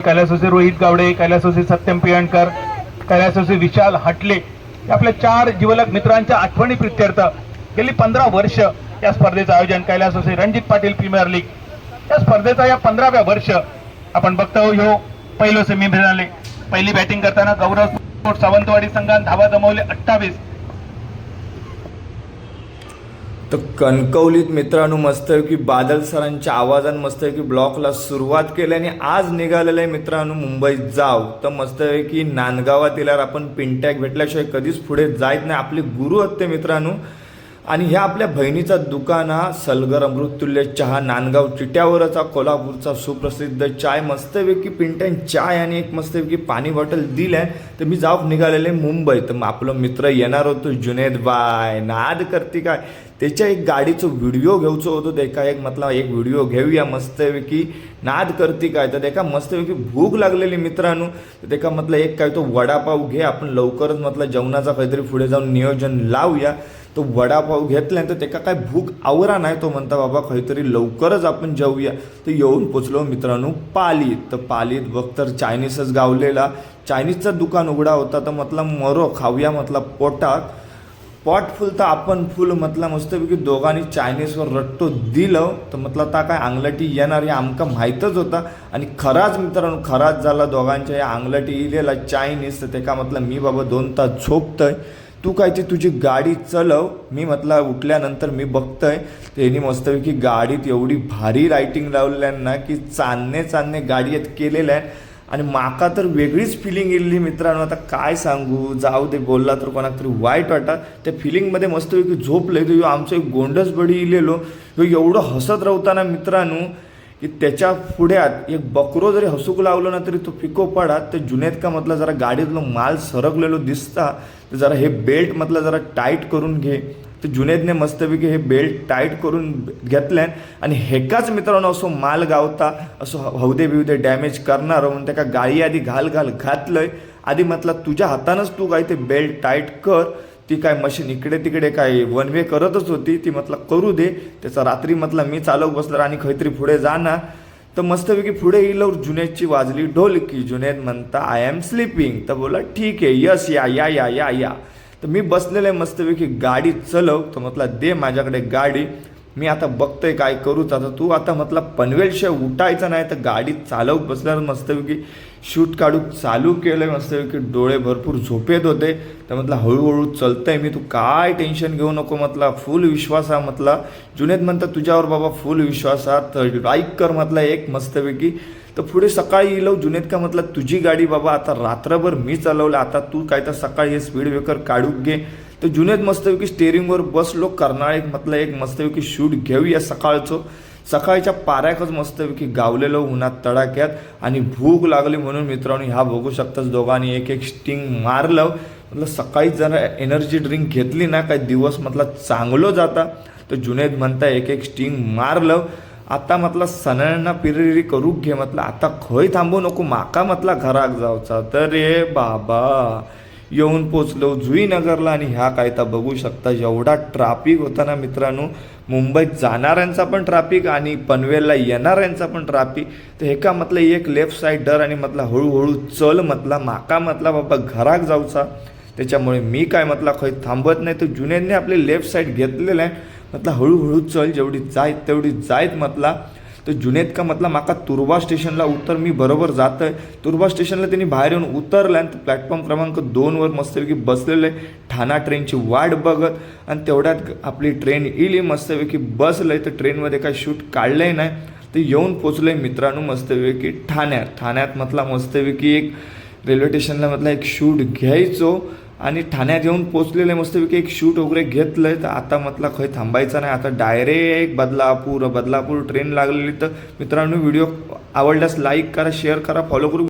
कैलासवासी रोहित गावडे, कैलासवासी सत्यम पियणकर, कैलासवासी विशाल हटले या आपल्या 4 जिवलग मित्रांच्या आठवणी प्रित्यर्थ गेली 15 वर्ष या स्पर्धेचं आयोजन कैलासवासी रणजित पाटील प्रीमियर लीग या स्पर्धेचा या 15व्या वर्ष आपण बघतो ह्यो पहिलो सेमीफायनल पहिली बॅटिंग करताना गौरव सावंतवाडी संघाने धावा जमवले 28. तर कणकवलीत मित्रांनो मस्तपैकी बादल सरांच्या आवाजान मस्तपैकी ब्लॉकला सुरुवात केली आणि आज निघालेलं आहे मित्रांनो मुंबईत जाव. तर मस्तपैकी नांदगावात येल्यावर आपण पिंटॅक भेटल्याशिवाय कधीच पुढे जायत नाही. आपले गुरु होते मित्रांनो आणि ह्या आपल्या बहिणीचा दुकान हा सलगर अमृततुल्य चहा नांदगाव चिट्यावरचा कोल्हापूरचा सुप्रसिद्ध चाय मस्तपैकी पिंटॅन चाय आणि एक मस्तपैकी पाणी बॉटल दिल्या. तर मी जाऊ निघालेले मुंबई. तर आपलं मित्र येणार होतो जुनेद बाय नाद करते काय त्याच्या एक गाडीचं व्हिडिओ घेऊचं होतं. देखा एक मतलब एक व्हिडिओ घेऊया मस्तपैकी नाद करते काय. तर देखा मस्तपैकी भूक लागलेली मित्रांनो. तर देखा म्हटलं एक काय तो वडापाव घे आपण लवकरच म्हटलं जेवणाचा काहीतरी पुढे जाऊन नियोजन लावूया. तो वडापाव घेतल्यानंतर त्याका काय भूक आवरा नाही. तो म्हणता बाबा काहीतरी लवकरच आपण जेवूया. तर येऊन पोचलो मित्रांनो पालीत. तर पालीत बघ तर चायनीजच गावलेला चायनीजचं दुकान उघडा होता. तर म्हटलं मरो खाऊया म्हटलं पोटात पॉट फुल तर आपण फुल म्हटलं मस्तपैकी दोघांनी चायनीजवर रट्टो दिलं. तर म्हटलं आता काय अंगलटी येणार हे आमका माहीतच होता आणि खराच मित्रांनो खराच झाला दोघांच्या या अंगलटी इलेला चायनीज. तर त्याका म्हटलं मी बाबा 2 तास झोपतोय तू काय ती तुझी गाडी चलव. मी म्हटलं उठल्यानंतर मी बघतोय त्यांनी मस्तपैकी गाडीत एवढी भारी लाईटिंग लावलेल्यांना की चांदणे गाडीत केलेल्या आहे आणि माका तर वेगळीच फिलिंग येईल मित्रांनो. आता काय सांगू जाऊ दे बोलला तर कोणाक तरी वाईट वाटा. त्या फिलिंगमध्ये मस्तपैकी झोपले तर आमचं एक गोंडस बडी इलेलो एवढं हसत राहताना मित्रांनो की त्याच्या पुढ्यात एक बकरो जरी हसूक लावलं ना तरी तो फिको पडात. तर जुनेद का म्हटलं जरा गाडीतलं माल सरकलेलो दिसता तर जरा हे बेल्ट म्हटलं जरा टाईट करून घे. तर जुनेदने मस्तपैकी हे बेल्ट टाईट करून घेतल्यान आणि हेकाच मित्रांनो असं माल गावता असं हौदे बिवदे डॅमेज करणार म्हणून त्याका गाडी आधी घातलंय. आधी म्हटलं तुझ्या हातानंच तू काय ते बेल्ट टाईट कर. ती काय मशीन इकडे तिकडे काय वन वे करतच होती. ती म्हटलं करू दे. त्याचा रात्री म्हटलं मी चालवत बसलं आणि काहीतरी पुढे जाणार. तर मस्तपैकी पुढे येईल जुनेदची वाजली ढोलकी. जुनेद म्हणता आय एम स्लीपिंग. तर बोला ठीक आहे यस या या या या या. तर मी बसलेलं आहे मस्तपैकी गाडी चलव. तर म्हटलं दे माझ्याकडे गाडी मी आता बघतोय काय करूच. आता तू आता म्हटलं पनवेलशिवाय उठायचं नाही. तर गाडी चालवत बसल्यावर मस्तपैकी शूट काढून चालू केलं आहे. मस्तपैकी डोळे भरपूर झोपेत होते. तर म्हटलं हळूहळू चलतंय मी तू काय टेन्शन घेऊ नको म्हटलं फुल विश्वास हा म्हटलं. जुनेद म्हणतं तुझ्यावर बाबा फुल विश्वासात लाईक कर म्हटलं एक मस्तपैकी. तर पुढे सकाळी येलो जुनेद का म्हटलं तुझी गाडी बाबा आता रात्रभर मी चालवलं आता तू काय तर सकाळी हे स्पीड ब्रेकर काढून घे. तर जुनेद मस्तपैकी स्टेअरिंगवर बसलो करणार एक म्हटलं एक मस्तपैकी शूट घेऊया सकाळच्या पाऱ्याकच मस्तपैकी गावलेलो उन्हात तडाक्यात आणि भूक लागली म्हणून मित्रांनो ह्या बघू शकताच दोघांनी एक स्टिंग मारलं. म्हटलं सकाळी जरा एनर्जी ड्रिंक घेतली ना काय दिवस म्हटलं चांगलं जाता. तर जुनेद म्हणता एक स्टिंग मारलं. आता म्हटलं सणांना पिरिरी करू घे म्हटलं आता खंय थांबू नको माका म्हटलं घराक जावचा. तर रे बाबा येऊन पोचलो जुईनगरला आणि ह्या काय तर बघू शकता एवढा ट्रॅफिक होता ना मित्रांनो. मुंबईत जाणाऱ्यांचा पण ट्रॅफिक आणि पनवेलला येणाऱ्यांचा पण ट्रॅफिक. तर हे का म्हटलं एक लेफ्ट साईड डर आणि म्हटलं हळूहळू चल म्हटलं माका म्हटलं बाबा घराक जाऊचा. त्याच्यामुळे मी काय म्हटलं खंय थांबत नाही. तर जुनेदने आपले लेफ्ट साईड घेतलेलं आहे. म्हटलं हळूहळू चल जेवढी जायत तेवढी जायत म्हटला. तर जुनेद का म्हटलं माका तुर्बा स्टेशनला उतर मी बरोबर जात आहे. तुर्बा स्टेशनला त्यांनी बाहेर येऊन उतरलं आणि प्लॅटफॉर्म क्रमांक 2वर मस्तपैकी बसलेलं आहे ठाणा ट्रेनची वाट बघत. आणि तेवढ्यात आपली ट्रेन येईल मस्तपैकी बसलं आहे. तर ट्रेनमध्ये काय शूट काढलंही नाही. तर येऊन पोचलं आहे मित्रांनो मस्तपैकी ठाण्यात म्हटला मस्तपैकी एक रेल्वे स्टेशनला म्हटलं एक शूट घ्यायचो आणि ठाण्यात येऊन पोचलेलं आहे मस्तपैकी एक शूट वगैरे घेतलं आहे. तर आता म्हटलं खंय थांबायचं नाही आता डायरेक्ट बदलापूर ट्रेन लागलेली. तर मित्रांनो व्हिडिओ आवडल्यास लाईक करा शेअर करा फॉलो करू.